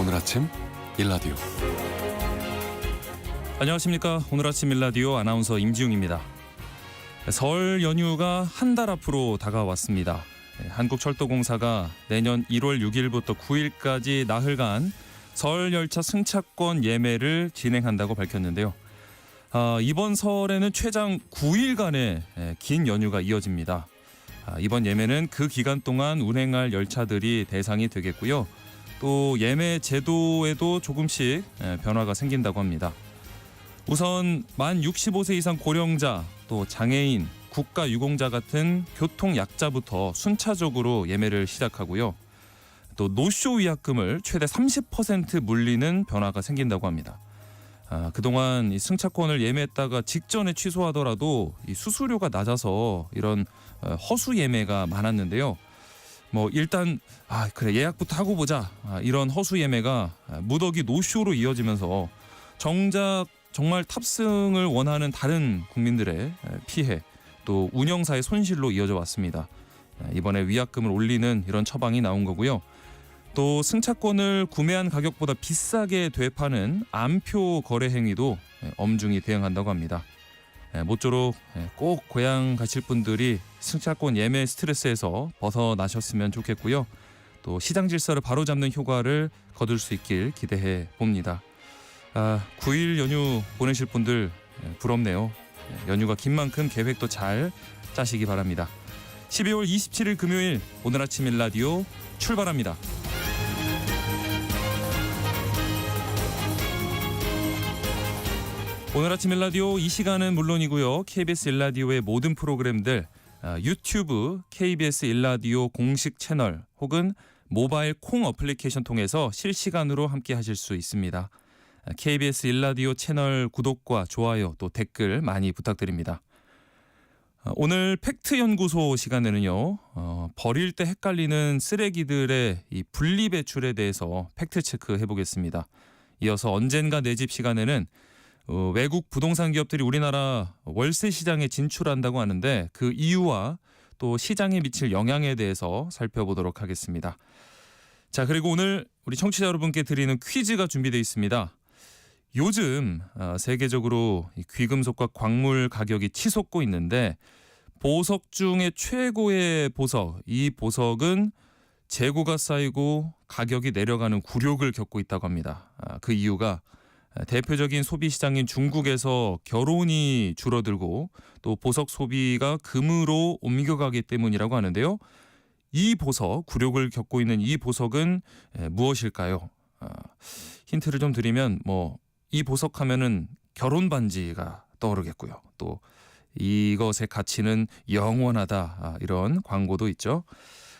오늘 아침 일라디오. 안녕하십니까. 오늘 아침 일라디오 아나운서 임지웅입니다. 설 연휴가 한 달 앞으로 다가왔습니다. 한국철도공사가 내년 1월 6일부터 9일까지 나흘간 설 열차 승차권 예매를 진행한다고 밝혔는데요. 이번 설에는 최장 9일간의 긴 연휴가 이어집니다. 이번 예매는 그 기간 동안 운행할 열차들이 대상이 되겠고요. 또 예매 제도에도 조금씩 변화가 생긴다고 합니다. 우선 만 65세 이상 고령자, 또 장애인, 국가유공자 같은 교통약자부터 순차적으로 예매를 시작하고요. 또 노쇼 위약금을 최대 30% 물리는 변화가 생긴다고 합니다. 그동안 이 승차권을 예매했다가 직전에 취소하더라도 이 수수료가 낮아서 이런 허수 예매가 많았는데요. 일단 그래 예약부터 하고 보자, 이런 허수 예매가 무더기 노쇼로 이어지면서 정작 정말 탑승을 원하는 다른 국민들의 피해, 또 운영사의 손실로 이어져 왔습니다. 이번에 위약금을 올리는 이런 처방이 나온 거고요. 또 승차권을 구매한 가격보다 비싸게 되파는 암표 거래 행위도 엄중히 대응한다고 합니다. 모쪼록 꼭 고향 가실 분들이 승차권 예매 스트레스에서 벗어나셨으면 좋겠고요. 또 시장 질서를 바로잡는 효과를 거둘 수 있길 기대해 봅니다. 9일 연휴 보내실 분들 부럽네요. 연휴가 긴 만큼 계획도 잘 짜시기 바랍니다. 12월 27일 금요일 오늘 아침 일라디오 출발합니다. 오늘 아침 일라디오 이 시간은 물론이고요. KBS 일라디오의 모든 프로그램들 유튜브 KBS 일라디오 공식 채널 혹은 모바일 콩 어플리케이션 통해서 실시간으로 함께 하실 수 있습니다. KBS 일라디오 채널 구독과 좋아요 또 댓글 많이 부탁드립니다. 오늘 팩트연구소 시간에는요. 버릴 때 헷갈리는 쓰레기들의 이 분리배출에 대해서 팩트체크 해보겠습니다. 이어서 언젠가 내 집 시간에는 외국 부동산 기업들이 우리나라 월세 시장에 진출한다고 하는데 그 이유와 또 시장에 미칠 영향에 대해서 살펴보도록 하겠습니다. 자, 그리고 오늘 우리 청취자 여러분께 드리는 퀴즈가 준비되어 있습니다. 요즘 세계적으로 귀금속과 광물 가격이 치솟고 있는데 보석 중에 최고의 보석, 이 보석은 재고가 쌓이고 가격이 내려가는 굴욕을 겪고 있다고 합니다. 그 이유가 대표적인 소비 시장인 중국에서 결혼이 줄어들고 또 보석 소비가 금으로 옮겨가기 때문이라고 하는데요. 이 보석, 굴욕을 겪고 있는 이 보석은 무엇일까요? 힌트를 좀 드리면 이 보석 하면은 결혼 반지가 떠오르겠고요. 또 이것의 가치는 영원하다, 이런 광고도 있죠.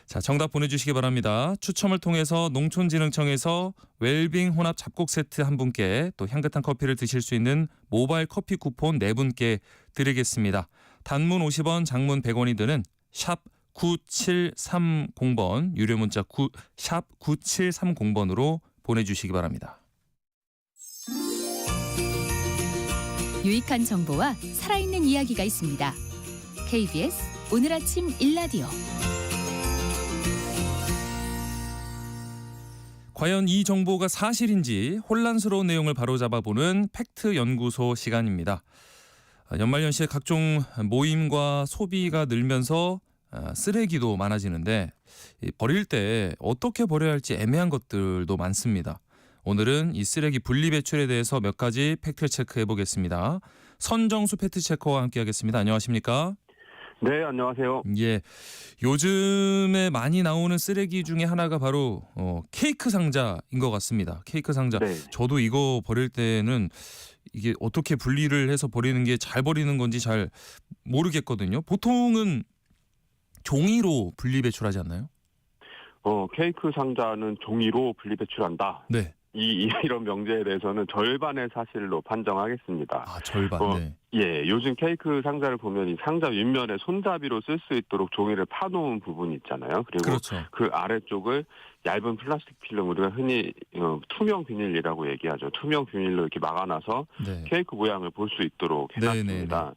자, 정답 보내주시기 바랍니다. 추첨을 통해서 농촌진흥청에서 웰빙 혼합 잡곡 세트 한 분께 또 향긋한 커피를 드실 수 있는 모바일 커피 쿠폰 4분께 드리겠습니다. 단문 50원, 장문 100원이 드는 샵 9730번 유료 문자 샵 9730번으로 보내주시기 바랍니다. 유익한 정보와 살아있는 이야기가 있습니다. KBS 오늘 아침 일라디오. 과연 이 정보가 사실인지 혼란스러운 내용을 바로잡아보는 팩트연구소 시간입니다. 연말연시에 각종 모임과 소비가 늘면서 쓰레기도 많아지는데 버릴 때 어떻게 버려야 할지 애매한 것들도 많습니다. 오늘은 이 쓰레기 분리배출에 대해서 몇 가지 팩트체크 해보겠습니다. 선정수 팩트체커와 함께하겠습니다. 안녕하십니까? 네, 안녕하세요. 예, 요즘에 많이 나오는 쓰레기 중에 하나가 바로 케이크 상자인 것 같습니다. 케이크 상자. 네. 저도 이거 버릴 때는 이게 어떻게 분리를 해서 버리는 게 잘 버리는 건지 잘 모르겠거든요. 보통은 종이로 분리배출하지 않나요? 케이크 상자는 종이로 분리배출한다. 네. 이런 명제에 대해서는 절반의 사실로 판정하겠습니다. 절반. 네. 예, 요즘 케이크 상자를 보면 이 상자 윗면에 손잡이로 쓸 수 있도록 종이를 파놓은 부분이 있잖아요. 그리고 그렇죠. 그 아래쪽을 얇은 플라스틱 필름, 우리가 흔히 투명 비닐이라고 얘기하죠. 투명 비닐로 이렇게 막아놔서 네. 케이크 모양을 볼 수 있도록 해놨습니다.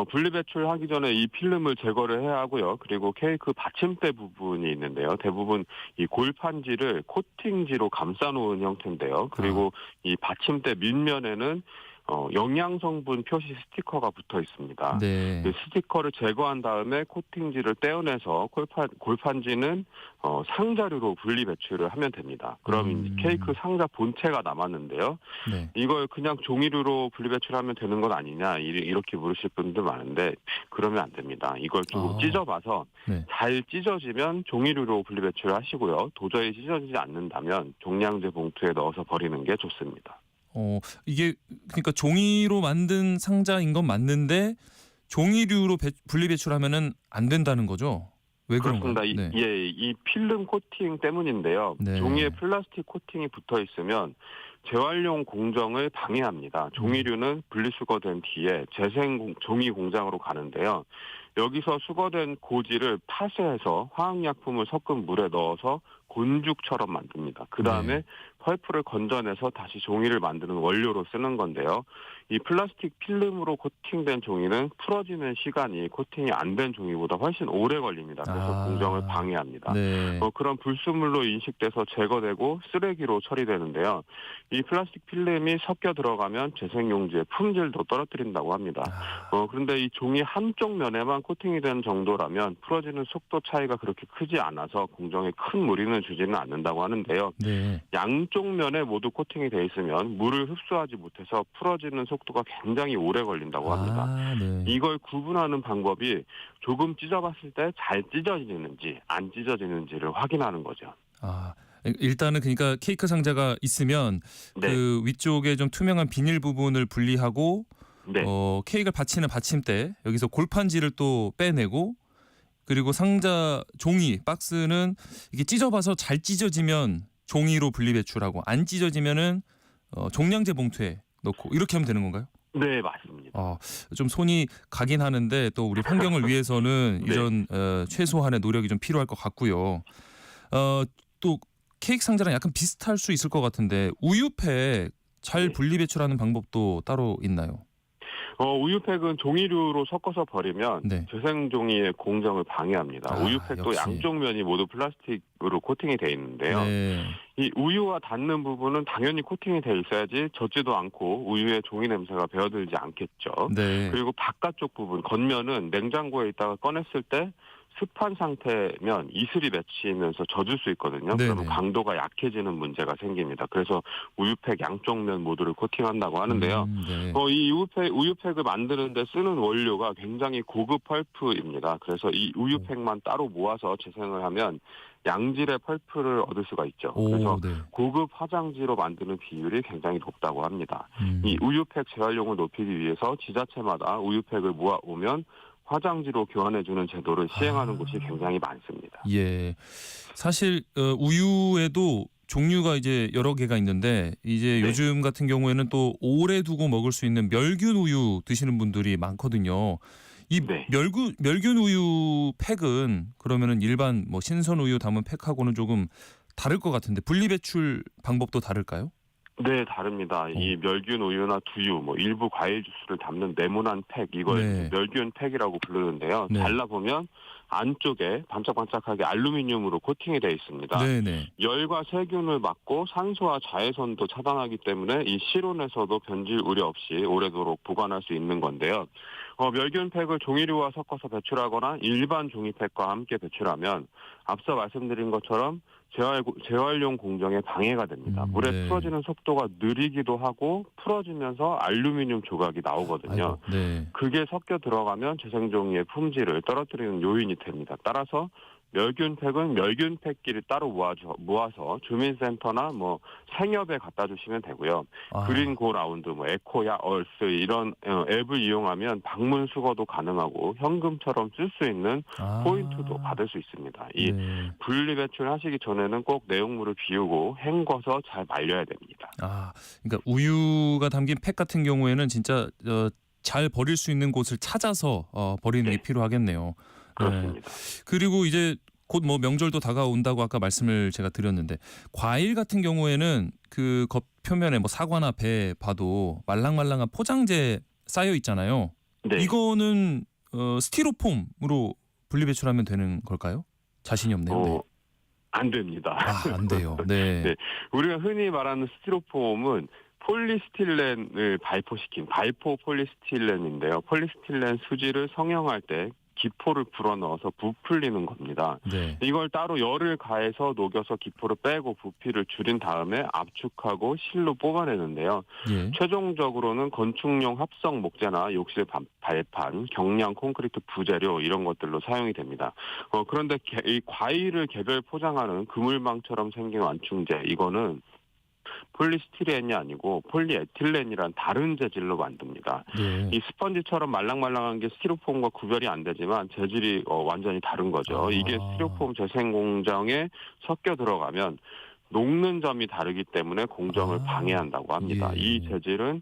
분리배출하기 전에 이 필름을 제거를 해야 하고요. 그리고 케이크 받침대 부분이 있는데요. 대부분 이 골판지를 코팅지로 감싸놓은 형태인데요. 그리고 이 받침대 밑면에는 영양성분 표시 스티커가 붙어 있습니다. 네. 그 스티커를 제거한 다음에 코팅지를 떼어내서 골판지는 상자류로 분리 배출을 하면 됩니다. 그럼 이제 케이크 상자 본체가 남았는데요. 네. 이걸 그냥 종이류로 분리 배출하면 되는 건 아니냐 이렇게 물으실 분들 많은데 그러면 안 됩니다. 이걸 조금 찢어봐서 네. 잘 찢어지면 종이류로 분리 배출을 하시고요. 도저히 찢어지지 않는다면 종량제 봉투에 넣어서 버리는 게 좋습니다. 이게 그러니까 종이로 만든 상자인 건 맞는데 종이류로 분리 배출하면은 안 된다는 거죠? 왜 그런가요? 그렇습니다. 네. 이 필름 코팅 때문인데요. 네. 종이에 플라스틱 코팅이 붙어 있으면 재활용 공정을 방해합니다. 종이류는 분리수거된 뒤에 재생 종이 공장으로 가는데요. 여기서 수거된 고지를 파쇄해서 화학약품을 섞은 물에 넣어서 곤죽처럼 만듭니다. 그 다음에 네. 펄프를 건져내서 다시 종이를 만드는 원료로 쓰는 건데요. 이 플라스틱 필름으로 코팅된 종이는 풀어지는 시간이 코팅이 안 된 종이보다 훨씬 오래 걸립니다. 그래서 공정을 방해합니다. 네. 그런 불순물로 인식돼서 제거되고 쓰레기로 처리되는데요. 이 플라스틱 필름이 섞여 들어가면 재생용지의 품질도 떨어뜨린다고 합니다. 그런데 이 종이 한쪽 면에만 코팅이 된 정도라면 풀어지는 속도 차이가 그렇게 크지 않아서 공정에 큰 무리는 주지는 않는다고 하는데요. 네. 양쪽 면에 모두 코팅이 돼 있으면 물을 흡수하지 못해서 풀어지는 속도가 굉장히 오래 걸린다고 합니다. 네. 이걸 구분하는 방법이 조금 찢어봤을 때 잘 찢어지는지 안 찢어지는지를 확인하는 거죠. 일단은 그러니까 케이크 상자가 있으면 네. 그 위쪽에 좀 투명한 비닐 부분을 분리하고 네. 케이크를 받치는 받침대 여기서 골판지를 또 빼내고 그리고 상자 종이 박스는 이게 찢어봐서 잘 찢어지면 종이로 분리 배출하고 안 찢어지면은 종량제 봉투에 넣고 이렇게 하면 되는 건가요? 네, 맞습니다. 좀 손이 가긴 하는데 또 우리 환경을 위해서는 네. 이런 최소한의 노력이 좀 필요할 것 같고요. 또 케이크 상자랑 약간 비슷할 수 있을 것 같은데 우유팩 잘 네. 분리 배출하는 방법도 따로 있나요? 우유팩은 종이류로 섞어서 버리면 네. 재생종이의 공정을 방해합니다. 우유팩도 역시. 양쪽 면이 모두 플라스틱으로 코팅이 돼 있는데요. 네. 이 우유와 닿는 부분은 당연히 코팅이 돼 있어야지 젖지도 않고 우유에 종이 냄새가 배어들지 않겠죠. 네. 그리고 바깥쪽 부분, 겉면은 냉장고에 있다가 꺼냈을 때 습한 상태면 이슬이 맺히면서 젖을 수 있거든요. 네네. 그러면 강도가 약해지는 문제가 생깁니다. 그래서 우유팩 양쪽 면 모두를 코팅한다고 하는데요. 네. 이 우유팩을 만드는 데 쓰는 원료가 굉장히 고급 펄프입니다. 그래서 이 우유팩만 따로 모아서 재생을 하면 양질의 펄프를 얻을 수가 있죠. 그래서 네. 고급 화장지로 만드는 비율이 굉장히 높다고 합니다. 음. 이 우유팩 재활용을 높이기 위해서 지자체마다 우유팩을 모아오면 화장지로 교환해주는 제도를 시행하는 곳이 굉장히 많습니다. 예. 사실 우유에도 종류가 이제 여러 개가 있는데 이제 네. 요즘 같은 경우에는 또 오래 두고 먹을 수 있는 멸균 우유 드시는 분들이 많거든요. 이 네. 멸균 우유 팩은 그러면은 일반 뭐 신선 우유 담은 팩하고는 조금 다를 것 같은데 분리 배출 방법도 다를까요? 네, 다릅니다. 이 멸균 우유나 두유, 뭐 일부 과일 주스를 담는 네모난 팩, 이걸 네. 멸균 팩이라고 부르는데요. 네. 잘라보면 안쪽에 반짝반짝하게 알루미늄으로 코팅이 되어 있습니다. 네네. 열과 세균을 막고 산소와 자외선도 차단하기 때문에 이 실온에서도 변질 우려 없이 오래도록 보관할 수 있는 건데요. 멸균팩을 종이류와 섞어서 배출하거나 일반 종이팩과 함께 배출하면 앞서 말씀드린 것처럼 재활용 공정에 방해가 됩니다. 물에 네. 풀어지는 속도가 느리기도 하고 풀어지면서 알루미늄 조각이 나오거든요. 아이고, 네. 그게 섞여 들어가면 재생종이의 품질을 떨어뜨리는 요인이 됩니다. 따라서 멸균팩은 멸균팩끼리 따로 모아서 주민센터나 뭐 생협에 갖다 주시면 되고요. 그린 고 라운드, 뭐 에코야, 얼스 이런 앱을 이용하면 방문 수거도 가능하고 현금처럼 쓸 수 있는 포인트도 받을 수 있습니다. 이 네. 분리 배출하시기 전에는 꼭 내용물을 비우고 헹궈서 잘 말려야 됩니다. 그러니까 우유가 담긴 팩 같은 경우에는 진짜 잘 버릴 수 있는 곳을 찾아서 버리는 게 필요하겠네요. 그렇습니다. 그리고 이제 곧 뭐 명절도 다가온다고 아까 말씀을 제가 드렸는데 과일 같은 경우에는 그 겉 표면에 뭐 사과나 배 봐도 말랑말랑한 포장재 쌓여 있잖아요. 네. 이거는 스티로폼으로 분리 배출하면 되는 걸까요? 자신이 없네요. 네. 안 됩니다. 안 돼요. 네. 네. 우리가 흔히 말하는 스티로폼은 폴리스틸렌을 발포시킨 발포 폴리스틸렌인데요. 폴리스틸렌 수지를 성형할 때 기포를 불어넣어서 부풀리는 겁니다. 네. 이걸 따로 열을 가해서 녹여서 기포를 빼고 부피를 줄인 다음에 압축하고 실로 뽑아내는데요. 예. 최종적으로는 건축용 합성 목재나 욕실 발판, 경량 콘크리트 부재료 이런 것들로 사용이 됩니다. 그런데 이 과일을 개별 포장하는 그물망처럼 생긴 완충제 이거는 폴리스티렌이 아니고 폴리에틸렌이란 다른 재질로 만듭니다. 네. 이 스펀지처럼 말랑말랑한 게 스티로폼과 구별이 안 되지만 재질이 완전히 다른 거죠. 이게 스티로폼 재생 공정에 섞여 들어가면 녹는 점이 다르기 때문에 공정을 방해한다고 합니다. 예. 이 재질은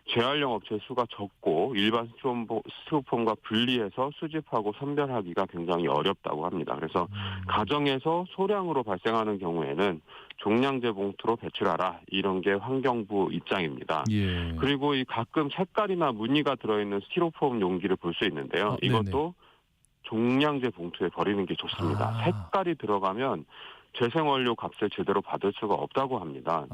재활용 업체 수가 적고 일반 스티로폼과 분리해서 수집하고 선별하기가 굉장히 어렵다고 합니다. 그래서 가정에서 소량으로 발생하는 경우에는 종량제 봉투로 배출하라 이런 게 환경부 입장입니다. 예. 그리고 이 가끔 색깔이나 무늬가 들어있는 스티로폼 용기를 볼 수 있는데요. 이것도 종량제 봉투에 버리는 게 좋습니다. 색깔이 들어가면 재생원료 값을 제대로 받을 수가 없다고 합니다.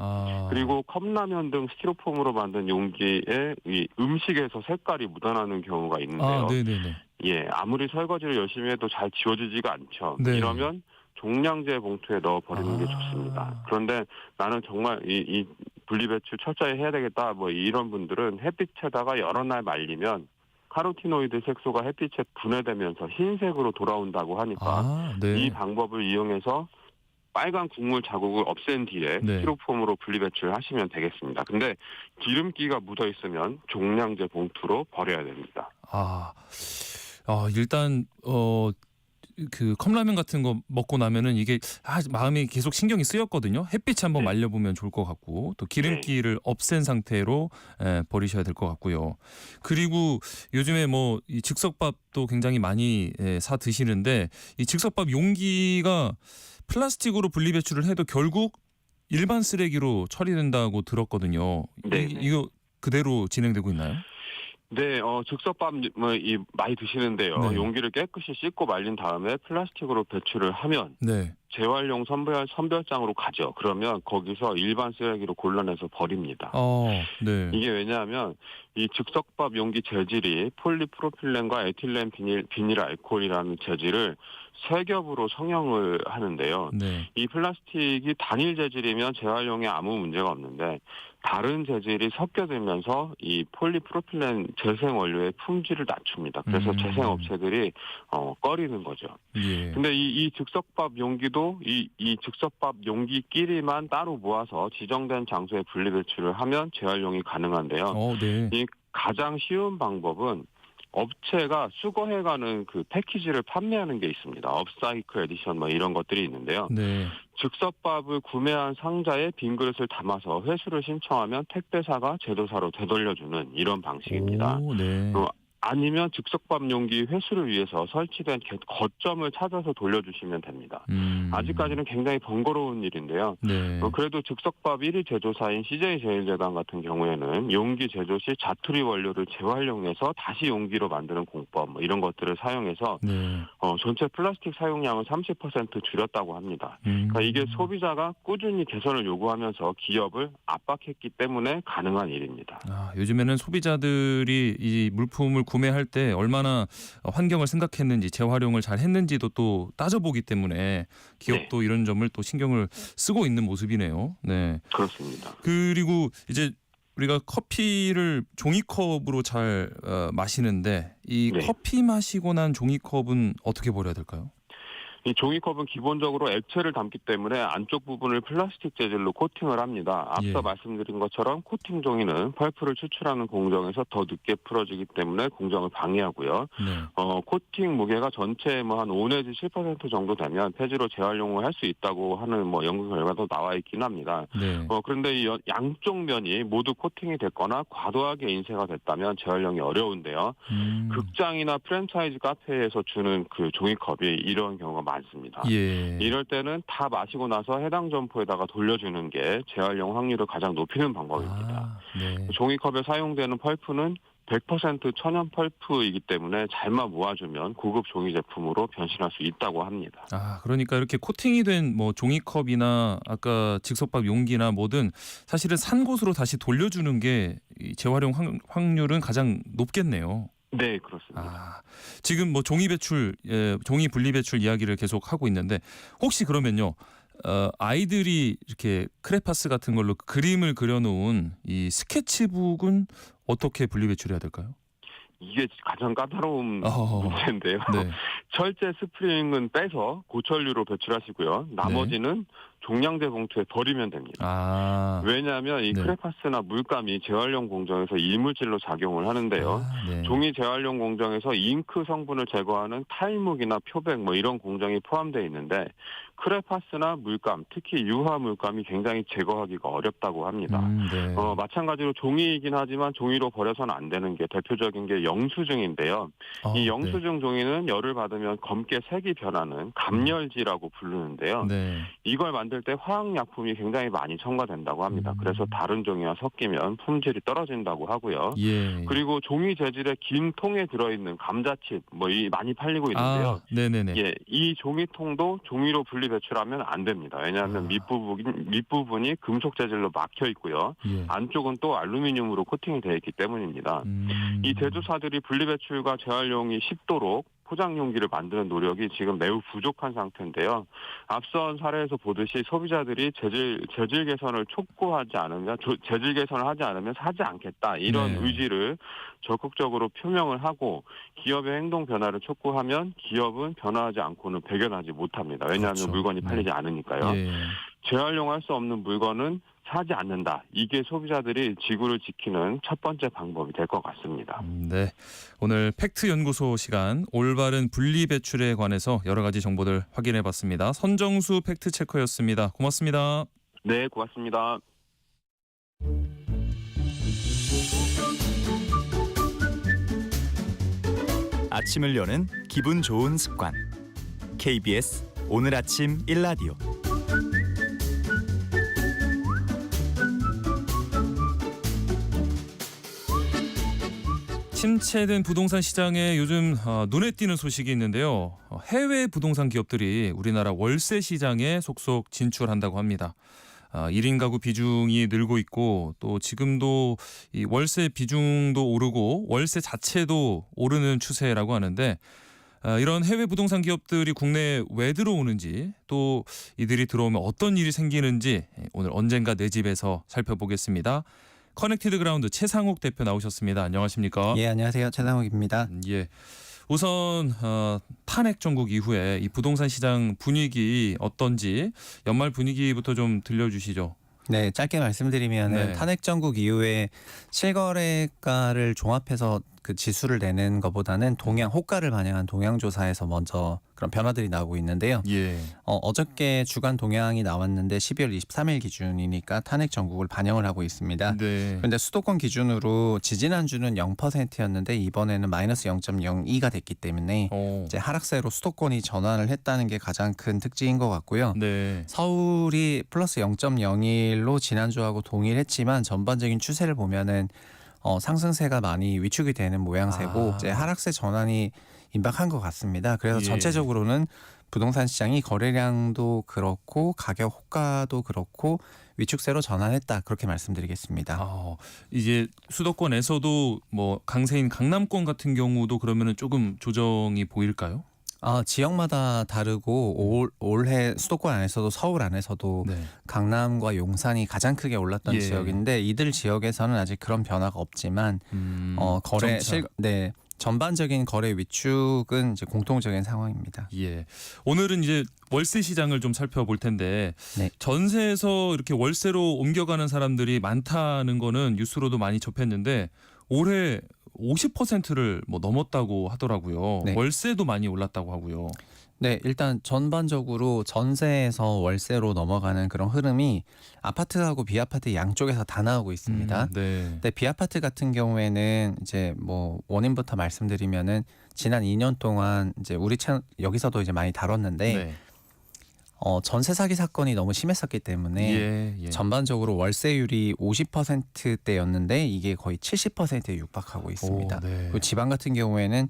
그리고 컵라면 등 스티로폼으로 만든 용기에 이 음식에서 색깔이 묻어나는 경우가 있는데요. 네네네. 예, 아무리 설거지를 열심히 해도 잘 지워지지가 않죠. 네. 이러면 종량제 봉투에 넣어 버리는 게 좋습니다. 그런데 나는 정말 이 분리배출 철저히 해야 되겠다. 뭐 이런 분들은 햇빛에다가 여러 날 말리면 카로티노이드 색소가 햇빛에 분해되면서 흰색으로 돌아온다고 하니까 네. 이 방법을 이용해서 빨간 국물 자국을 없앤 뒤에 네. 스티로폼으로 분리배출하시면 되겠습니다. 근데 기름기가 묻어 있으면 종량제 봉투로 버려야 됩니다. 일단 그 컵라면 같은 거 먹고 나면은 이게 마음이 계속 신경이 쓰였거든요. 햇빛에 한번 네. 말려보면 좋을 것 같고 또 기름기를 없앤 상태로 버리셔야 될 것 같고요. 그리고 요즘에 뭐 이 즉석밥도 굉장히 많이 사 드시는데 이 즉석밥 용기가 플라스틱으로 분리 배출을 해도 결국 일반 쓰레기로 처리된다고 들었거든요. 이거 그대로 진행되고 있나요? 네, 즉석밥 많이 드시는데요. 네. 용기를 깨끗이 씻고 말린 다음에 플라스틱으로 배출을 하면 재활용 선별장으로 가죠. 그러면 거기서 일반 쓰레기로 골라내서 버립니다. 네. 이게 왜냐하면 이 즉석밥 용기 재질이 폴리프로필렌과 에틸렌 비닐 알코올이라는 재질을 세 겹으로 성형을 하는데요. 네. 이 플라스틱이 단일 재질이면 재활용에 아무 문제가 없는데 다른 재질이 섞여들면서 이 폴리프로필렌 재생 원료의 품질을 낮춥니다. 그래서 재생 업체들이 꺼리는 거죠. 예. 근데 이 즉석밥 용기도 이 즉석밥 용기끼리만 따로 모아서 지정된 장소에 분리 배출을 하면 재활용이 가능한데요. 네. 이 가장 쉬운 방법은 업체가 수거해가는 그 패키지를 판매하는 게 있습니다. 업사이클 에디션 이런 것들이 있는데요. 네. 즉석밥을 구매한 상자에 빈 그릇을 담아서 회수를 신청하면 택배사가 제도사로 되돌려주는 이런 방식입니다. 네. 아니면 즉석밥 용기 회수를 위해서 설치된 거점을 찾아서 돌려주시면 됩니다. 아직까지는 굉장히 번거로운 일인데요. 네. 그래도 즉석밥 1위 제조사인 CJ제일제당 같은 경우에는 용기 제조 시 자투리 원료를 재활용해서 다시 용기로 만드는 공법 이런 것들을 사용해서 전체 플라스틱 사용량을 30% 줄였다고 합니다. 그러니까 이게 소비자가 꾸준히 개선을 요구하면서 기업을 압박했기 때문에 가능한 일입니다. 요즘에는 소비자들이 이 물품을 구매할 때 얼마나 환경을 생각했는지 재활용을 잘 했는지도 또 따져보기 때문에 기업도 이런 점을 또 신경을 쓰고 있는 모습이네요. 네. 그렇습니다. 그리고 이제 우리가 커피를 종이컵으로 잘 마시는데 이 커피 마시고 난 종이컵은 어떻게 버려야 될까요? 이 종이컵은 기본적으로 액체를 담기 때문에 안쪽 부분을 플라스틱 재질로 코팅을 합니다. 앞서 말씀드린 것처럼 코팅 종이는 펄프를 추출하는 공정에서 더 늦게 풀어지기 때문에 공정을 방해하고요. 코팅 무게가 전체의 한 5 내지 7% 정도 되면 폐지로 재활용을 할 수 있다고 하는 연구 결과도 나와 있긴 합니다. 그런데 이 양쪽 면이 모두 코팅이 됐거나 과도하게 인쇄가 됐다면 재활용이 어려운데요. 극장이나 프랜차이즈 카페에서 주는 그 종이컵이 이런 경우가 많습니다. 이럴 때는 다 마시고 나서 해당 점포에다가 돌려주는 게 재활용 확률을 가장 높이는 방법입니다. 종이컵에 사용되는 펄프는 100% 천연 펄프이기 때문에 잘만 모아주면 고급 종이 제품으로 변신할 수 있다고 합니다. 아, 그러니까 이렇게 코팅이 된 뭐 종이컵이나 아까 즉석밥 용기나 뭐든 사실은 산 곳으로 다시 돌려주는 게 이 재활용 확률은 가장 높겠네요. 네, 그렇습니다. 아, 지금 뭐 종이 배출, 종이 분리 배출 이야기를 계속 하고 있는데 혹시 그러면요, 아이들이 이렇게 크레파스 같은 걸로 그림을 그려놓은 이 스케치북은 어떻게 분리 배출해야 될까요? 이게 가장 까다로운 문제인데요. 네. 철제 스프링은 빼서 고철류로 배출하시고요. 나머지는 종량제 봉투에 버리면 됩니다. 아, 왜냐하면 이 네. 크레파스나 물감이 재활용 공정에서 이물질로 작용을 하는데요. 아, 네. 종이 재활용 공정에서 잉크 성분을 제거하는 타일묵이나 표백 뭐 이런 공정이 포함되어 있는데 크레파스나 물감, 특히 유화 물감이 굉장히 제거하기가 어렵다고 합니다. 네. 마찬가지로 종이이긴 하지만 종이로 버려서는 안 되는 게 대표적인 게 영수증인데요. 이 영수증 종이는 열을 받으면 검게 색이 변하는 감열지라고 부르는데요. 네. 이걸 만들 때 화학약품이 굉장히 많이 첨가된다고 합니다. 그래서 다른 종이와 섞이면 품질이 떨어진다고 하고요. 예. 그리고 종이 재질의 긴 통에 들어있는 감자칩 많이 팔리고 있는데요. 네네네. 예, 이 종이통도 종이로 분리 배출하면 안 됩니다. 왜냐하면 밑부분이 금속 재질로 막혀 있고요. 예. 안쪽은 또 알루미늄으로 코팅이 되어 있기 때문입니다. 이 제조사들이 분리 배출과 재활용이 쉽도록 포장 용기를 만드는 노력이 지금 매우 부족한 상태인데요. 앞선 사례에서 보듯이 소비자들이 재질 개선을 촉구하지 않으면 재질 개선을 하지 않으면 사지 않겠다 이런 의지를 적극적으로 표명을 하고 기업의 행동 변화를 촉구하면 기업은 변화하지 않고는 배견하지 못합니다. 왜냐하면 그렇죠. 물건이 팔리지 않으니까요. 예. 재활용할 수 없는 물건은 사지 않는다. 이게 소비자들이 지구를 지키는 첫 번째 방법이 될 것 같습니다. 네, 오늘 팩트연구소 시간 올바른 분리 배출에 관해서 여러 가지 정보들 확인해봤습니다. 선정수 팩트체커였습니다. 고맙습니다. 네, 고맙습니다. 아침을 여는 기분 좋은 습관. KBS 오늘 아침 1라디오. 침체된 부동산 시장에 요즘 눈에 띄는 소식이 있는데요. 해외 부동산 기업들이 우리나라 월세 시장에 속속 진출한다고 합니다. 1인 가구 비중이 늘고 있고 또 지금도 이 월세 비중도 오르고 월세 자체도 오르는 추세라고 하는데 이런 해외 부동산 기업들이 국내에 왜 들어오는지 또 이들이 들어오면 어떤 일이 생기는지 오늘 언젠가 내 집에서 살펴보겠습니다. 커넥티드 그라운드 최상욱 대표 나오셨습니다. 안녕하십니까? 예, 안녕하세요. 최상욱입니다. 예. 우선 탄핵 정국 이후에 이 부동산 시장 분위기 어떤지 연말 분위기부터 좀 들려주시죠. 네, 짧게 말씀드리면 네. 탄핵 정국 이후에 실거래가를 종합해서 그 지수를 내는 것보다는 호가를 반영한 동향 조사에서 먼저 그런 변화들이 나오고 있는데요. 예. 어저께 주간 동향이 나왔는데 12월 23일 기준이니까 탄핵 정국을 반영을 하고 있습니다. 네. 그런데 수도권 기준으로 지지난주는 0%였는데 이번에는 마이너스 0.02가 됐기 때문에 이제 하락세로 수도권이 전환을 했다는 게 가장 큰 특징인 것 같고요. 네. 서울이 플러스 0.01로 지난주하고 동일했지만 전반적인 추세를 보면은 상승세가 많이 위축이 되는 모양새고 이제 하락세 전환이 임박한 것 같습니다. 그래서 예. 전체적으로는 부동산 시장이 거래량도 그렇고 가격 호가도 그렇고 위축세로 전환했다 그렇게 말씀드리겠습니다. 이제 수도권에서도 뭐 강세인 강남권 같은 경우도 그러면은 조금 조정이 보일까요? 지역마다 다르고 올해 수도권 안에서도 서울 안에서도 네. 강남과 용산이 가장 크게 올랐던 예. 지역인데 이들 지역에서는 아직 그런 변화가 없지만 거래 전반적인 거래 위축은 이제 공통적인 상황입니다. 예. 오늘은 이제 월세 시장을 좀 살펴볼 텐데 네. 전세에서 이렇게 월세로 옮겨가는 사람들이 많다는 거는 뉴스로도 많이 접했는데 올해 50%를 뭐 넘었다고 하더라고요. 네. 월세도 많이 올랐다고 하고요. 네, 일단 전반적으로 전세에서 월세로 넘어가는 그런 흐름이 아파트하고 비아파트 양쪽에서 다 나오고 있습니다. 네. 근데 비아파트 같은 경우에는 이제 뭐 원인부터 말씀드리면은 지난 2년 동안 이제 우리 채널 여기서도 이제 많이 다뤘는데 네. 전세 사기 사건이 너무 심했었기 때문에 예, 예. 전반적으로 월세율이 50%대였는데 이게 거의 70%에 육박하고 있습니다. 오, 네. 그리고 지방 같은 경우에는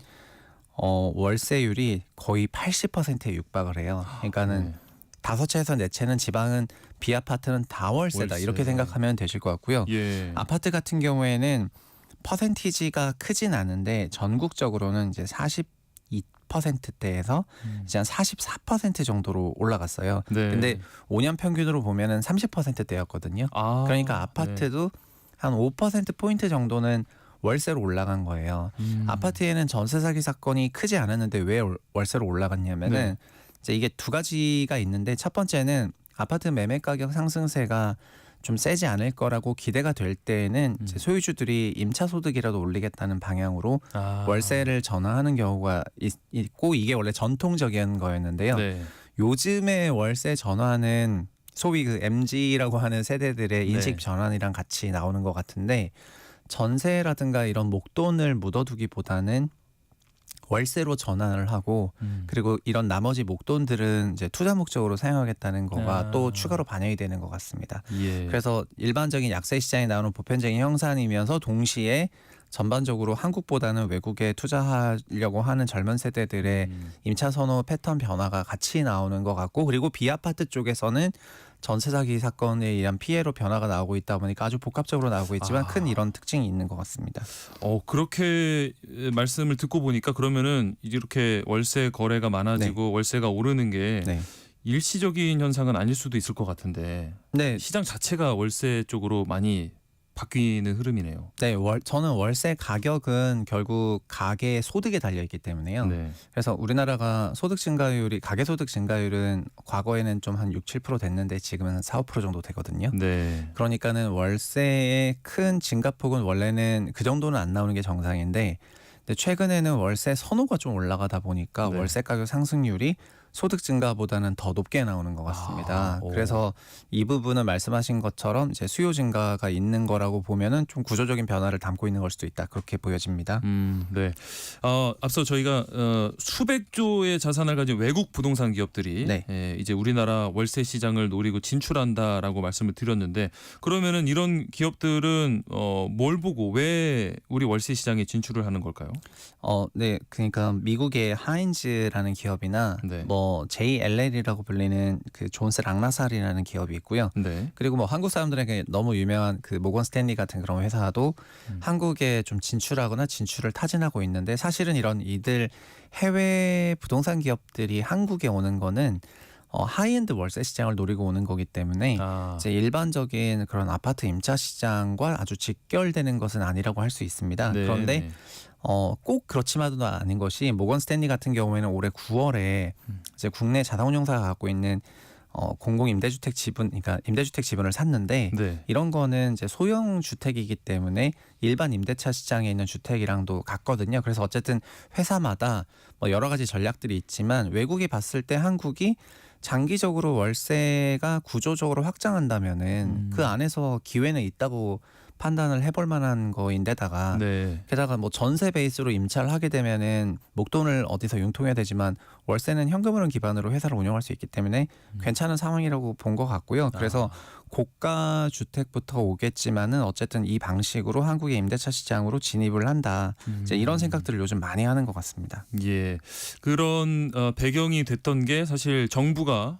월세율이 거의 80%에 육박을 해요. 그러니까는 네. 5채에서 4채는 지방은 비아파트는 다 월세다 월세. 이렇게 생각하면 되실 것 같고요. 예. 아파트 같은 경우에는 퍼센티지가 크진 않은데 전국적으로는 이제 42%대에서 이제 한 44% 정도로 올라갔어요. 네. 근데 5년 평균으로 보면은 30%대였거든요. 아, 그러니까 아파트도 한 5%포인트 정도는 월세로 올라간 거예요. 네. 아파트에는 전세 사기 사건이 크지 않았는데 왜 월세로 올라갔냐면은 네. 이제 이게 두 가지가 있는데 첫 번째는 아파트 매매 가격 상승세가 좀 세지 않을 거라고 기대가 될 때에는 이제 소유주들이 임차 소득이라도 올리겠다는 방향으로 아. 월세를 전환하는 경우가 있고 이게 원래 전통적인 거였는데요. 네. 요즘에 월세 전환은 소위 그 MZ라고 하는 세대들의 인식 네. 전환이랑 같이 나오는 것 같은데 전세라든가 이런 목돈을 묻어두기보다는 월세로 전환을 하고 그리고 이런 나머지 목돈들은 이제 투자 목적으로 사용하겠다는 거가 아. 또 추가로 반영이 되는 것 같습니다. 예. 그래서 일반적인 약세 시장에 나오는 보편적인 형상이면서 동시에 전반적으로 한국보다는 외국에 투자하려고 하는 젊은 세대들의 임차 선호 패턴 변화가 같이 나오는 것 같고 그리고 비아파트 쪽에서는 전세 사기 사건에 의한 피해로 변화가 나오고 있다 보니까 아주 복합적으로 나오고 있지만 아. 큰 이런 특징이 있는 것 같습니다. 그렇게 말씀을 듣고 보니까 그러면은 이렇게 월세 거래가 많아지고 월세가 오르는 게 네. 일시적인 현상은 아닐 수도 있을 것 같은데 네, 시장 자체가 월세 쪽으로 많이 바뀌는 흐름이네요. 네, 저는 월세 가격은 결국 가계 소득에 달려 있기 때문에요. 네. 그래서 우리나라가 소득 증가율이 가계 소득 증가율은 과거에는 좀 한 6-7% 됐는데 지금은 4-5% 정도 되거든요. 네. 그러니까는 월세의 큰 증가폭은 원래는 그 정도는 안 나오는 게 정상인데 근데 최근에는 월세 선호가 좀 올라가다 보니까 네. 월세 가격 상승률이 소득 증가보다는 더 높게 나오는 것 같습니다. 오. 그래서 이 부분은 말씀하신 것처럼 이제 수요 증가가 있는 거라고 보면은 좀 구조적인 변화를 담고 있는 걸 수도 있다. 그렇게 보여집니다. 네. 앞서 저희가 수백조의 자산을 가진 외국 부동산 기업들이 네. 이제 우리나라 월세 시장을 노리고 진출한다라고 말씀을 드렸는데 그러면은 이런 기업들은 뭘 보고 왜 우리 월세 시장에 진출을 하는 걸까요? 네, 그러니까 미국의 하인즈라는 기업이나 네. 뭐 JLL이라고 불리는 그 존스 락라살이라는 기업이 있고요. 네. 그리고 뭐 한국 사람들에게 너무 유명한 그 모건 스탠리 같은 그런 회사도 한국에 좀 진출하거나 진출을 타진하고 있는데 사실은 이런 이들 해외 부동산 기업들이 한국에 오는 거는 하이엔드 월세 시장을 노리고 오는 거기 때문에 이제 일반적인 그런 아파트 임차 시장과 아주 직결되는 것은 아니라고 할 수 있습니다. 네. 그런데 네. 꼭 그렇지만도 아닌 것이 모건 스탠리 같은 경우에는 올해 9월에 이제 국내 자산운용사가 갖고 있는 공공 임대주택 지분, 그러니까 임대주택 지분을 샀는데 네. 이런 거는 이제 소형 주택이기 때문에 일반 임대차 시장에 있는 주택이랑도 같거든요. 그래서 어쨌든 회사마다 뭐 여러 가지 전략들이 있지만 외국이 봤을 때 한국이 장기적으로 월세가 구조적으로 확장한다면은 그 안에서 기회는 있다고 판단을 해볼 만한 거인데다가 네. 게다가 뭐 전세 베이스로 임차를 하게 되면은 목돈을 어디서 융통해야 되지만 월세는 현금흐름 기반으로 회사를 운영할 수 있기 때문에 괜찮은 상황이라고 본 것 같고요. 그래서 고가 주택부터 오겠지만은 어쨌든 이 방식으로 한국의 임대차 시장으로 진입을 한다. 이제 이런 생각들을 요즘 많이 하는 것 같습니다. 예, 그런 배경이 됐던 게 사실 정부가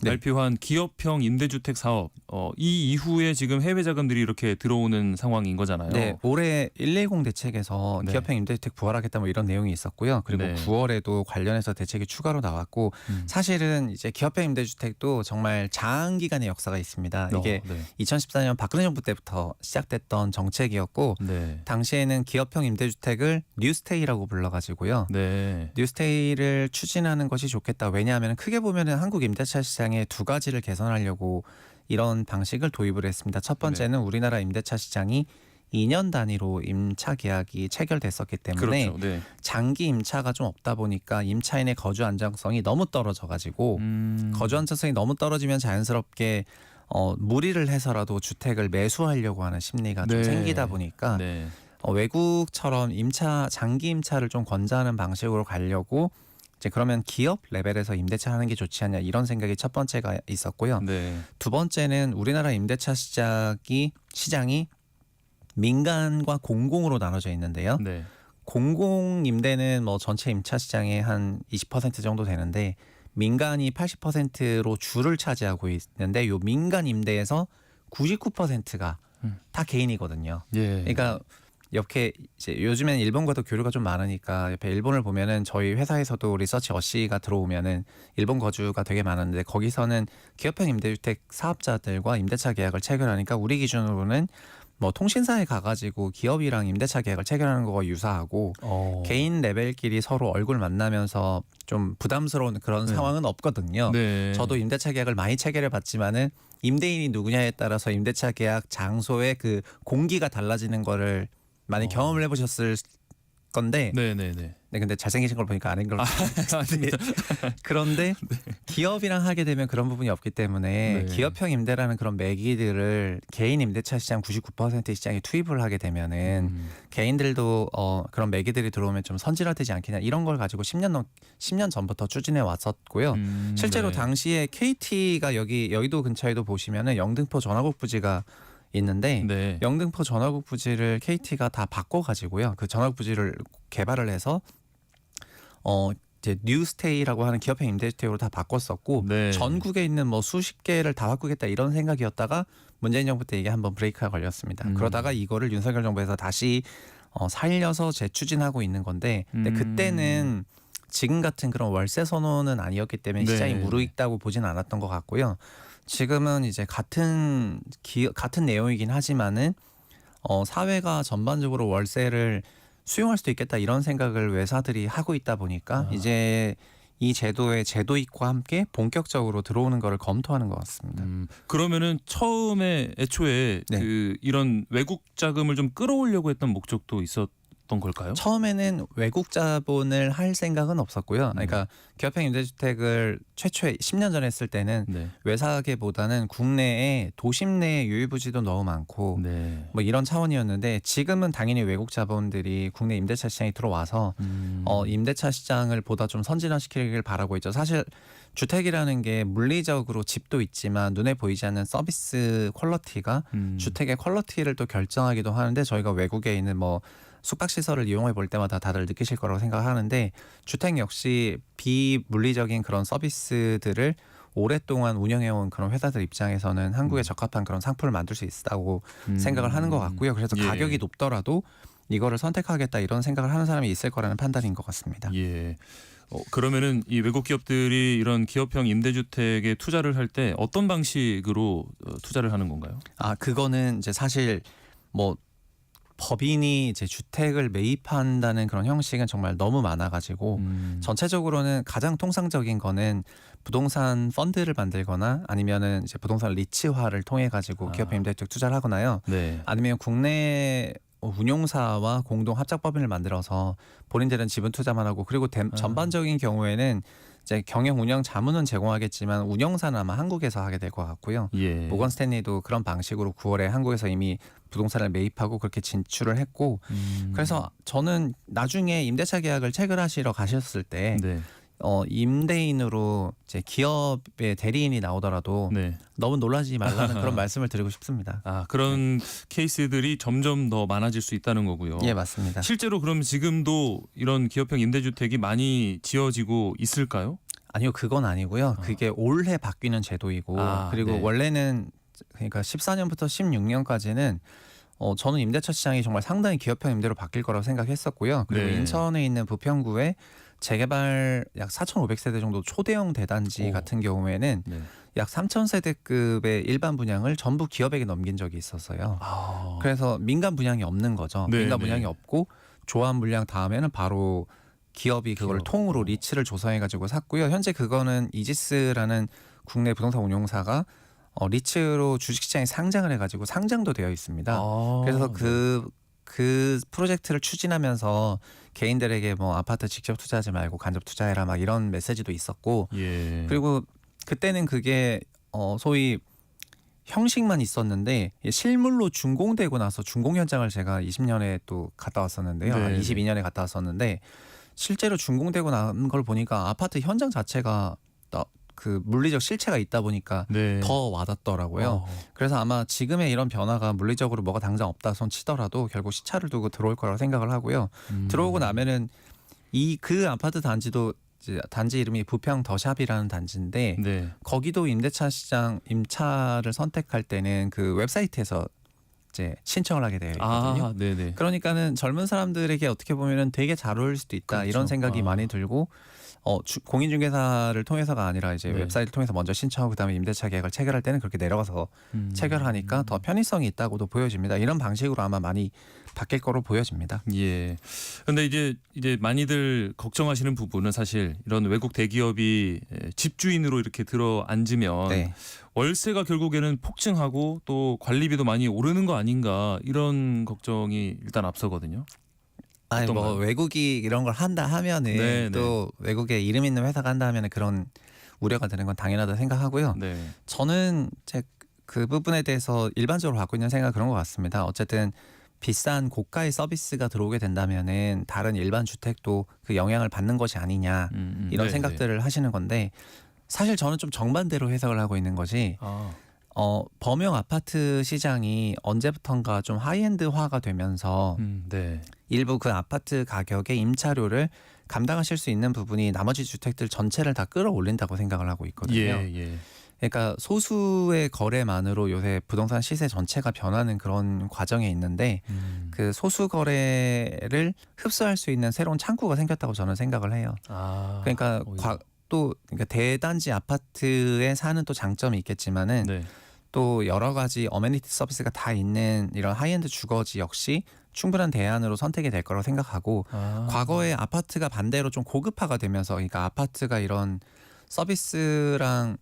네. 발표한 기업형 임대주택 사업 이 이후에 지금 해외 자금들이 이렇게 들어오는 상황인 거잖아요. 네, 올해 110 대책에서 네. 기업형 임대주택 부활하겠다 뭐 이런 내용이 있었고요. 그리고 네. 9월에도 관련해서 대책이 추가로 나왔고 사실은 이제 기업형 임대주택도 정말 장기간의 역사가 있습니다. 이게 네. 2014년 박근혜 정부 때부터 시작됐던 정책이었고 네. 당시에는 기업형 임대주택을 뉴스테이라고 불러가지고요. 네. 뉴스테이를 추진하는 것이 좋겠다. 왜냐하면 크게 보면은 한국 임대차 시장의 두 가지를 개선하려고 이런 방식을 도입을 했습니다. 첫 번째는 우리나라 임대차 시장이 2년 단위로 임차 계약이 체결됐었기 때문에 그렇죠. 네. 장기 임차가 좀 없다 보니까 임차인의 거주 안정성이 너무 떨어져가지고 거주 안정성이 너무 떨어지면 자연스럽게 무리를 해서라도 주택을 매수하려고 하는 심리가 좀 네. 생기다 보니까 네. 외국처럼 장기 임차를 좀 권장하는 방식으로 가려고 이제 그러면 기업 레벨에서 임대차 하는 게 좋지 않냐 이런 생각이 첫 번째가 있었고요. 네. 두 번째는 우리나라 임대차 시장이 민간과 공공으로 나눠져 있는데요. 네. 공공 임대는 뭐 전체 임차 시장의 한 20% 정도 되는데 민간이 80%로 줄을 차지하고 있는데 요 민간 임대에서 99%가 다 개인이거든요. 예. 그러니까 이렇게 이제 요즘엔 일본과도 교류가 좀 많으니까 옆에 일본을 보면은 저희 회사에서도 리서치 어시가 들어오면은 일본 거주가 되게 많은데 거기서는 기업형 임대주택 사업자들과 임대차 계약을 체결하니까 우리 기준으로는 뭐 통신사에 가가지고 기업이랑 임대차 계약을 체결하는 거와 유사하고 개인 레벨끼리 서로 얼굴 만나면서 좀 부담스러운 그런 네. 상황은 없거든요. 네. 저도 임대차 계약을 많이 체결해 봤지만은 임대인이 누구냐에 따라서 임대차 계약 장소의 그 공기가 달라지는 거를 많이 경험을 해보셨을 건데 네네네. 네, 근데 잘생기신 걸 보니까 아닌 걸로 아닙니다. 그런데 기업이랑 하게 되면 그런 부분이 없기 때문에 네. 기업형 임대라는 그런 매기들을 개인 임대차 시장 99%의 시장에 투입을 하게 되면은 개인들도 그런 매기들이 들어오면 좀 선진화되지 않겠냐 이런 걸 가지고 10년 전부터 추진해 왔었고요. 실제로 네. 당시에 KT가 여의도 근처에도 보시면은 영등포 전화국 부지가 있는데 네. 영등포 전화국 부지를 KT가 다 바꿔가지고요. 그 전화국 부지를 개발을 해서 이제 뉴스테이라고 하는 기업형 임대주택으로 다 바꿨었고 네. 전국에 있는 뭐 수십 개를 다 바꾸겠다 이런 생각이었다가 문재인 정부 때 이게 한번 브레이크가 걸렸습니다. 그러다가 이거를 윤석열 정부에서 다시 살려서 재추진하고 있는 건데 근데 그때는 지금 같은 그런 월세 선언은 아니었기 때문에 네. 시장이 무르익다고 보진 않았던 것 같고요. 지금은 이제 같은 내용이긴 하지만은 사회가 전반적으로 월세를 수용할 수도 있겠다 이런 생각을 회사들이 하고 있다 보니까 이제 이 제도의 제도익과 함께 본격적으로 들어오는 거를 검토하는 것 같습니다. 그러면은 처음에 애초에 네. 그 이런 외국 자금을 좀 끌어오려고 했던 목적도 있었던 걸까요? 처음에는 외국 자본을 할 생각은 없었고요. 그러니까 기업형 임대주택을 최초에 10년 전에 했을 때는 네. 외사계보다는 국내에 도심 내 유일부지도 너무 많고 네. 뭐 이런 차원이었는데 지금은 당연히 외국 자본들이 국내 임대차 시장에 들어와서 임대차 시장을 보다 좀 선진화시키길 바라고 있죠. 사실 주택이라는 게 물리적으로 집도 있지만 눈에 보이지 않는 서비스 퀄리티가 주택의 퀄리티를 또 결정하기도 하는데 저희가 외국에 있는 뭐 숙박시설을 이용해 볼 때마다 다들 느끼실 거라고 생각하는데 주택 역시 비물리적인 그런 서비스들을 오랫동안 운영해온 그런 회사들 입장에서는 한국에 적합한 그런 상품을 만들 수 있다고 생각을 하는 것 같고요. 그래서 예. 가격이 높더라도 이거를 선택하겠다 이런 생각을 하는 사람이 있을 거라는 판단인 것 같습니다. 예. 그러면은 이 외국 기업들이 이런 기업형 임대주택에 투자를 할 때 어떤 방식으로 투자를 하는 건가요? 그거는 이제 사실 뭐 법인이 이제 주택을 매입한다는 그런 형식은 정말 너무 많아가지고 전체적으로는 가장 통상적인 거는 부동산 펀드를 만들거나 아니면은 이제 부동산 리츠화를 통해 가지고 기업형 임대주택 투자를 하거나요. 네. 아니면 국내 운용사와 공동 합작법인을 만들어서 본인들은 지분 투자만 하고 그리고 전반적인 경우에는 이제 경영 운영 자문은 제공하겠지만 운영사는 아마 한국에서 하게 될 것 같고요. 예. 모건 스탠리도 그런 방식으로 9월에 한국에서 이미 부동산을 매입하고 그렇게 진출을 했고 그래서 저는 나중에 임대차 계약을 체결하시러 가셨을 때 네. 임대인으로 이제 기업의 대리인이 나오더라도 네. 너무 놀라지 말라는 그런 말씀을 드리고 싶습니다. 그런 케이스들이 점점 더 많아질 수 있다는 거고요. 예, 맞습니다. 실제로 그럼 지금도 이런 기업형 임대주택이 많이 지어지고 있을까요? 아니요, 그건 아니고요. 그게 올해 바뀌는 제도이고 그리고 네. 원래는 그러니까 14년부터 16년까지는 저는 임대차 시장이 정말 상당히 기업형 임대로 바뀔 거라고 생각했었고요. 그리고 네. 인천에 있는 부평구에 재개발 약 4,500세대 정도 초대형 대단지 같은 경우에는 네. 약 3,000세대급의 일반 분양을 전부 기업에게 넘긴 적이 있었어요. 그래서 민간 분양이 없는 거죠. 네, 민간 네. 분양이 없고 조합 물량 다음에는 바로 기업이 그걸 기업. 통으로 리츠를 조성해가지고 샀고요. 현재 그거는 이지스라는 국내 부동산 운용사가 리츠로 주식시장에 상장을 해가지고 상장도 되어 있습니다. 그래서 그 프로젝트를 추진하면서 개인들에게 뭐 아파트 직접 투자하지 말고 간접 투자해라 막 이런 메시지도 있었고 예. 그리고 그때는 그게 소위 형식만 있었는데 실물로 준공되고 나서 준공 현장을 제가 20년에 또 갔다 왔었는데요. 네. 22년에 갔다 왔었는데 실제로 준공되고 난 걸 보니까 아파트 현장 자체가 그 물리적 실체가 있다 보니까 네. 더 와닿더라고요. 그래서 아마 지금의 이런 변화가 물리적으로 뭐가 당장 없다 손 치더라도 결국 시차를 두고 들어올 거라고 생각을 하고요. 들어오고 나면은 그 아파트 단지도 이제 단지 이름이 부평 더샵이라는 단지인데 네. 거기도 임차를 선택할 때는 그 웹사이트에서 이제 신청을 하게 되어 있거든요. 아, 네네. 그러니까는 젊은 사람들에게 어떻게 보면은 되게 잘 어울릴 수도 있다 그렇죠. 이런 생각이 많이 들고 공인중개사를 통해서가 아니라 이제 네. 웹사이트를 통해서 먼저 신청하고 그다음에 임대차 계약을 체결할 때는 그렇게 내려가서 체결하니까 더 편의성이 있다고도 보여집니다. 이런 방식으로 아마 많이 바뀔 거로 보여집니다. 예. 근데 이제 많이들 걱정하시는 부분은 사실 이런 외국 대기업이 집주인으로 이렇게 들어 앉으면 네. 월세가 결국에는 폭증하고 또 관리비도 많이 오르는 거 아닌가 이런 걱정이 일단 앞서거든요. 아니 뭐 어떤가요? 외국이 이런 걸 한다 하면은 네, 또 외국에 이름 있는 회사가 한다 하면은 그런 우려가 드는 건 당연하다 생각하고요. 네. 저는 그 부분에 대해서 일반적으로 갖고 있는 생각은 그런 것 같습니다. 어쨌든 비싼 고가의 서비스가 들어오게 된다면은 다른 일반 주택도 그 영향을 받는 것이 아니냐 이런 네, 생각들을 하시는 건데 사실 저는 좀 정반대로 해석을 하고 있는 것이 범용 아파트 시장이 언제부턴가 좀 하이엔드화가 되면서 네. 일부 그 아파트 가격의 임차료를 감당하실 수 있는 부분이 나머지 주택들 전체를 다 끌어올린다고 생각을 하고 있거든요. 예. 그러니까 소수의 거래만으로 요새 부동산 시세 전체가 변하는 그런 과정에 있는데 그 소수 거래를 흡수할 수 있는 새로운 창구가 생겼다고 저는 생각을 해요. 그러니까 그러니까 대단지 아파트에 사는 또 장점이 있겠지만은 네. 또 여러 가지 어메니티 서비스가 다 있는 이런 하이엔드 주거지 역시 충분한 대안으로 선택이 될 거라고 생각하고 과거에 아파트가 반대로 좀 고급화가 되면서 그러니까 아파트가 이런 서비스랑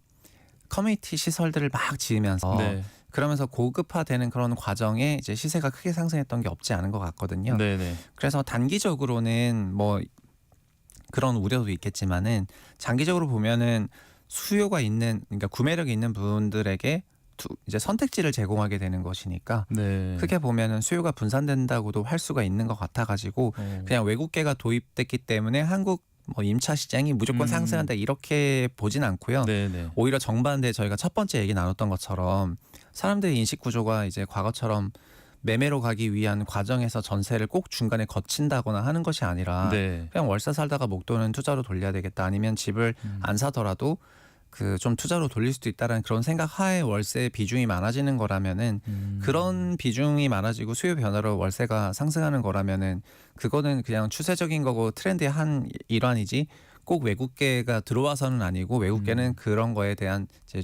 커뮤니티 시설들을 막 지으면서 네. 그러면서 고급화되는 그런 과정에 이제 시세가 크게 상승했던 게 없지 않은 것 같거든요. 네네. 그래서 단기적으로는 뭐 그런 우려도 있겠지만은 장기적으로 보면은 수요가 있는 그러니까 구매력이 있는 분들에게 이제 선택지를 제공하게 되는 것이니까 네. 크게 보면은 수요가 분산된다고도 할 수가 있는 것 같아가지고 그냥 외국계가 도입됐기 때문에 한국 뭐 임차 시장이 무조건 상승한다 이렇게 보진 않고요. 네네. 오히려 정반대 저희가 첫 번째 얘기 나눴던 것처럼 사람들의 인식 구조가 이제 과거처럼 매매로 가기 위한 과정에서 전세를 꼭 중간에 거친다거나 하는 것이 아니라 네. 그냥 월세 살다가 목돈은 투자로 돌려야 되겠다 아니면 집을 안 사더라도 그 좀 투자로 돌릴 수도 있다라는 그런 생각 하에 월세 비중이 많아지는 거라면은 그런 비중이 많아지고 수요 변화로 월세가 상승하는 거라면은 그거는 그냥 추세적인 거고 트렌드의 한 일환이지 꼭 외국계가 들어와서는 아니고 외국계는 그런 거에 대한 이제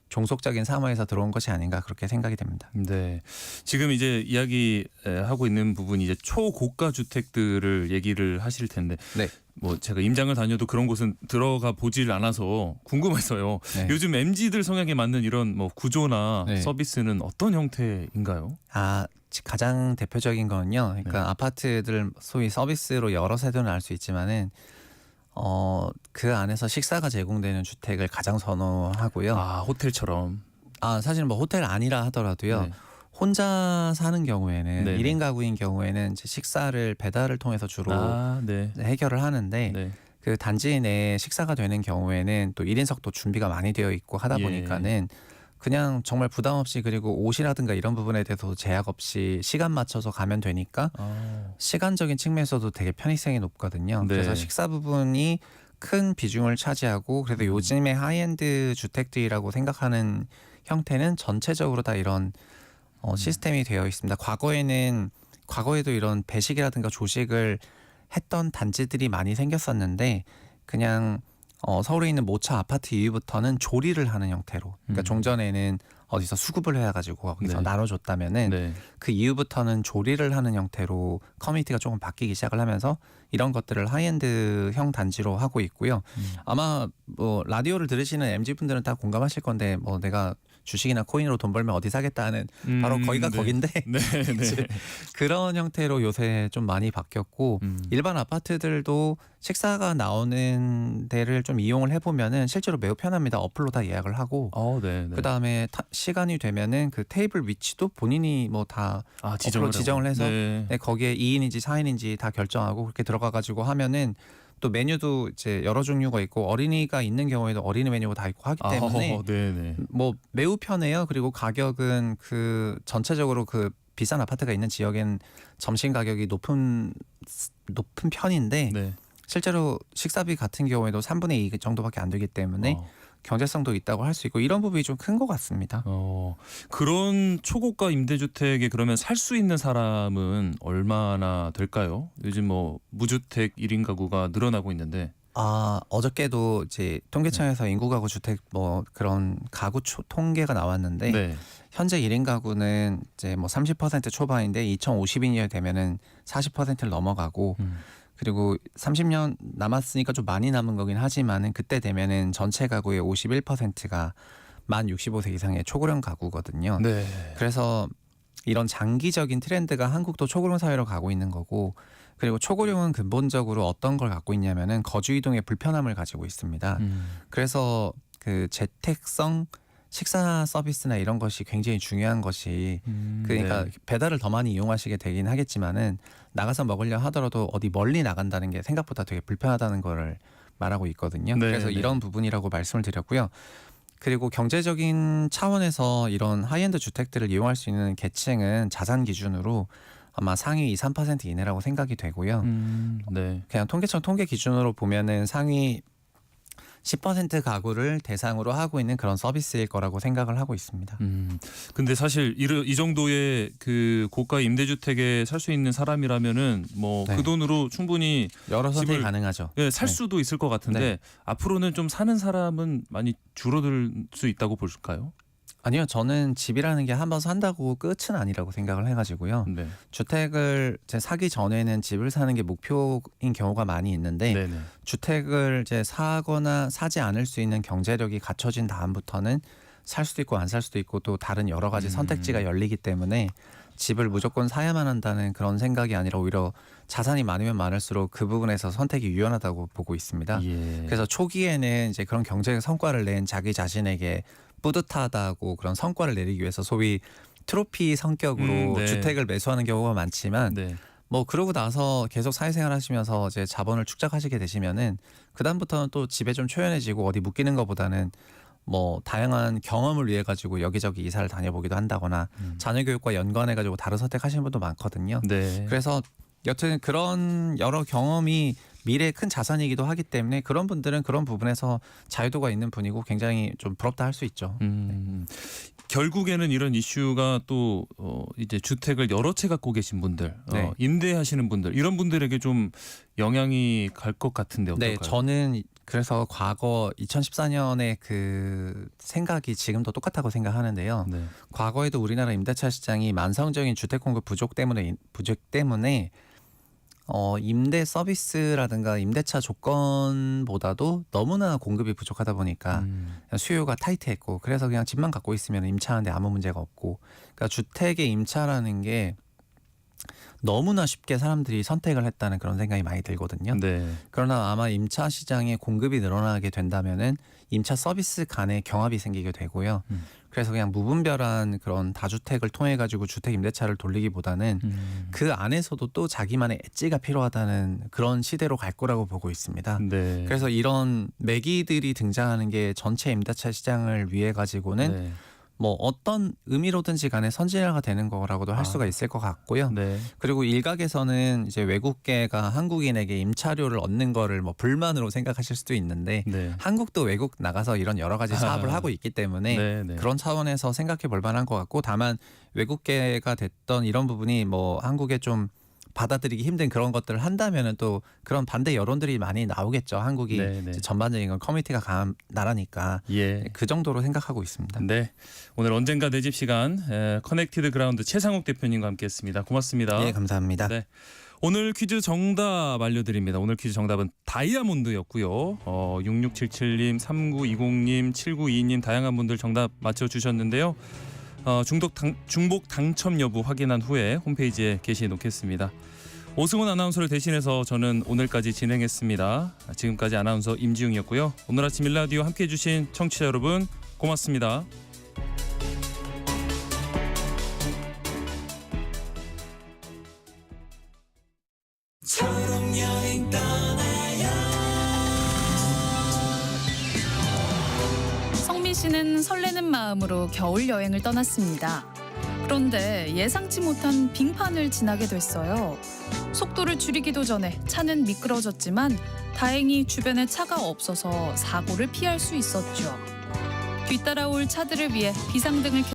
종속적인 사무에서 들어온 것이 아닌가 그렇게 생각이 됩니다. 네. 지금 이제 이야기하고 있는 부분이 이제 초고가 주택들을 얘기를 하실 텐데 네. 뭐 제가 임장을 다녀도 그런 곳은 들어가 보질 않아서 궁금해서요. 네. 요즘 MZ들 성향에 맞는 이런 뭐 구조나 네. 서비스는 어떤 형태인가요? 가장 대표적인 건요. 그러니까 네. 아파트들 소위 서비스로 여러 세대는 알 수 있지만은 그 안에서 식사가 제공되는 주택을 가장 선호하고요. 호텔처럼. 사실 뭐 호텔 아니라 하더라도요. 네. 혼자 사는 경우에는 네네. 1인 가구인 경우에는 이제 식사를 배달을 통해서 주로 네. 해결을 하는데 네. 그 단지 내에 식사가 되는 경우에는 또 1인석도 준비가 많이 되어 있고 하다 예. 보니까는 그냥 정말 부담 없이 그리고 옷이라든가 이런 부분에 대해서 제약 없이 시간 맞춰서 가면 되니까 시간적인 측면에서도 되게 편의성이 높거든요. 네. 그래서 식사 부분이 큰 비중을 차지하고 그래서 요즘의 하이엔드 주택들이라고 생각하는 형태는 전체적으로 다 이런 시스템이 되어 있습니다. 과거에도 이런 배식이라든가 조식을 했던 단지들이 많이 생겼었는데 그냥 서울에 있는 모차 아파트 이후부터는 조리를 하는 형태로 그러니까 종전에는 어디서 수급을 해가지고 거기서 네. 나눠줬다면은 네. 그 이후부터는 조리를 하는 형태로 커뮤니티가 조금 바뀌기 시작을 하면서 이런 것들을 하이엔드형 단지로 하고 있고요. 아마 뭐 라디오를 들으시는 MZ분들은 다 공감하실 건데 뭐 내가 주식이나 코인으로 돈 벌면 어디 사겠다 하는 바로 거기가 네. 거긴데 네, 네. 그런 형태로 요새 좀 많이 바뀌었고 일반 아파트들도 식사가 나오는 데를 좀 이용을 해보면은 실제로 매우 편합니다. 어플로 다 예약을 하고 네, 네. 그 다음에 시간이 되면은 그 테이블 위치도 본인이 뭐 다 지정을 해서 네. 네, 거기에 2인인지 4인인지 다 결정하고 그렇게 들어가가지고 하면은 또 메뉴도 이제 여러 종류가 있고 어린이가 있는 경우에도 어린이 메뉴가 다 있고 하기 때문에 네, 네. 뭐 매우 편해요. 그리고 가격은 그 전체적으로 그 비싼 아파트가 있는 지역엔 점심 가격이 높은 편인데 네. 실제로 식사비 같은 경우에도 3분의 2 정도밖에 안 되기 때문에 경제성도 있다고 할 수 있고 이런 부분이 좀 큰 것 같습니다. 그런 초고가 임대주택에 그러면 살 수 있는 사람은 얼마나 될까요? 요즘 뭐 무주택 1인 가구가 늘어나고 있는데. 어저께도 이제 통계청에서 인구 가구 주택 뭐 그런 가구 통계가 나왔는데 네. 현재 1인 가구는 이제 뭐 30% 초반인데 2050년이 되면은 40%를 넘어가고 그리고 30년 남았으니까 좀 많이 남은 거긴 하지만은 그때 되면은 전체 가구의 51%가 만 65세 이상의 초고령 가구거든요. 네. 그래서 이런 장기적인 트렌드가 한국도 초고령 사회로 가고 있는 거고 그리고 초고령은 근본적으로 어떤 걸 갖고 있냐면은 거주 이동의 불편함을 가지고 있습니다. 그래서 그 재택성 식사 서비스나 이런 것이 굉장히 중요한 것이 그러니까 네. 배달을 더 많이 이용하시게 되긴 하겠지만은 나가서 먹으려 하더라도 어디 멀리 나간다는 게 생각보다 되게 불편하다는 거를 말하고 있거든요. 네, 그래서 네. 이런 부분이라고 말씀을 드렸고요. 그리고 경제적인 차원에서 이런 하이엔드 주택들을 이용할 수 있는 계층은 자산 기준으로 아마 상위 2, 3% 이내라고 생각이 되고요. 네. 그냥 통계청 통계 기준으로 보면은 상위 10% 가구를 대상으로 하고 있는 그런 서비스일 거라고 생각을 하고 있습니다. 근데 사실 이 정도의 그 고가 임대주택에 살 수 있는 사람이라면은 뭐 그 네. 돈으로 충분히 여러 선택이 집을 가능하죠. 살 네. 수도 있을 것 같은데 네. 앞으로는 좀 사는 사람은 많이 줄어들 수 있다고 보실까요? 아니요, 저는 집이라는 게 한 번 산다고 끝은 아니라고 생각을 해가지고요. 네. 주택을 이제 사기 전에는 집을 사는 게 목표인 경우가 많이 있는데 네네. 주택을 이제 사거나 사지 않을 수 있는 경제력이 갖춰진 다음부터는 살 수도 있고 안 살 수도 있고 또 다른 여러 가지 선택지가 열리기 때문에 집을 무조건 사야만 한다는 그런 생각이 아니라 오히려 자산이 많으면 많을수록 그 부분에서 선택이 유연하다고 보고 있습니다. 예. 그래서 초기에는 이제 그런 경제적 성과를 낸 자기 자신에게 뿌듯하다고 그런 성과를 내리기 위해서 소위 트로피 성격으로 네. 주택을 매수하는 경우가 많지만 네. 뭐 그러고 나서 계속 사회생활 하시면서 이제 자본을 축적하시게 되시면은 그다음부터는 또 집에 좀 초연해지고 어디 묶이는 것보다는 뭐 다양한 경험을 위해 가지고 여기저기 이사를 다녀보기도 한다거나 자녀 교육과 연관해 가지고 다른 선택하시는 분도 많거든요. 네. 그래서 여튼 그런 여러 경험이 미래의 큰 자산이기도 하기 때문에 그런 분들은 그런 부분에서 자유도가 있는 분이고 굉장히 좀 부럽다 할 수 있죠. 결국에는 이런 이슈가 또 이제 주택을 여러 채 갖고 계신 분들, 네. 임대하시는 분들 이런 분들에게 좀 영향이 갈 것 같은데 어떨까요? 네, 저는 그래서 과거 2014년에 그 생각이 지금도 똑같다고 생각하는데요. 네. 과거에도 우리나라 임대차 시장이 만성적인 주택 공급 부족 때문에 임대 서비스라든가 임대차 조건보다도 너무나 공급이 부족하다 보니까 수요가 타이트했고 그래서 그냥 집만 갖고 있으면 임차하는데 아무 문제가 없고 그러니까 주택의 임차라는 게 너무나 쉽게 사람들이 선택을 했다는 그런 생각이 많이 들거든요. 네. 그러나 아마 임차 시장의 공급이 늘어나게 된다면은 임차 서비스 간의 경합이 생기게 되고요. 그래서 그냥 무분별한 그런 다주택을 통해 가지고 주택 임대차를 돌리기보다는 그 안에서도 또 자기만의 엣지가 필요하다는 그런 시대로 갈 거라고 보고 있습니다. 네. 그래서 이런 매기들이 등장하는 게 전체 임대차 시장을 위해 가지고는 네. 뭐 어떤 의미로든지 간에 선진화가 되는 거라고도 할 수가 있을 것 같고요. 네. 그리고 일각에서는 이제 외국계가 한국인에게 임차료를 얻는 거를 뭐 불만으로 생각하실 수도 있는데 네. 한국도 외국 나가서 이런 여러 가지 사업을 하고 있기 때문에 네, 네. 그런 차원에서 생각해 볼 만한 것 같고 다만 외국계가 됐던 이런 부분이 뭐 한국에 좀 받아들이기 힘든 그런 것들을 한다면은 또 그런 반대 여론들이 많이 나오겠죠. 한국이 네. 이제 전반적인 건 커뮤니티가 강한 나라니까 예. 그 정도로 생각하고 있습니다. 네. 오늘 언젠가 내 집 시간 커넥티드 그라운드 최상욱 대표님과 함께했습니다. 고맙습니다. 예, 감사합니다. 네. 오늘 퀴즈 정답 알려드립니다. 오늘 퀴즈 정답은 다이아몬드였고요. 6677님, 3920님, 7922님 다양한 분들 정답 맞춰주셨는데요. 중복 당첨 여부 확인한 후에 홈페이지에 게시해 놓겠습니다. 오승훈 아나운서를 대신해서 저는 오늘까지 진행했습니다. 지금까지 아나운서 임지웅이었고요. 오늘 아침 일라디오 함께해 주신 청취자 여러분 고맙습니다. 성민 씨는 설레는 마음으로 겨울 여행을 떠났습니다. 그런데 예상치 못한 빙판을 지나게 됐어요. 속도를 줄이기도 전에 차는 미끄러졌지만 다행히 주변에 차가 없어서 사고를 피할 수 있었죠. 뒤따라올 차들을 위해 비상등을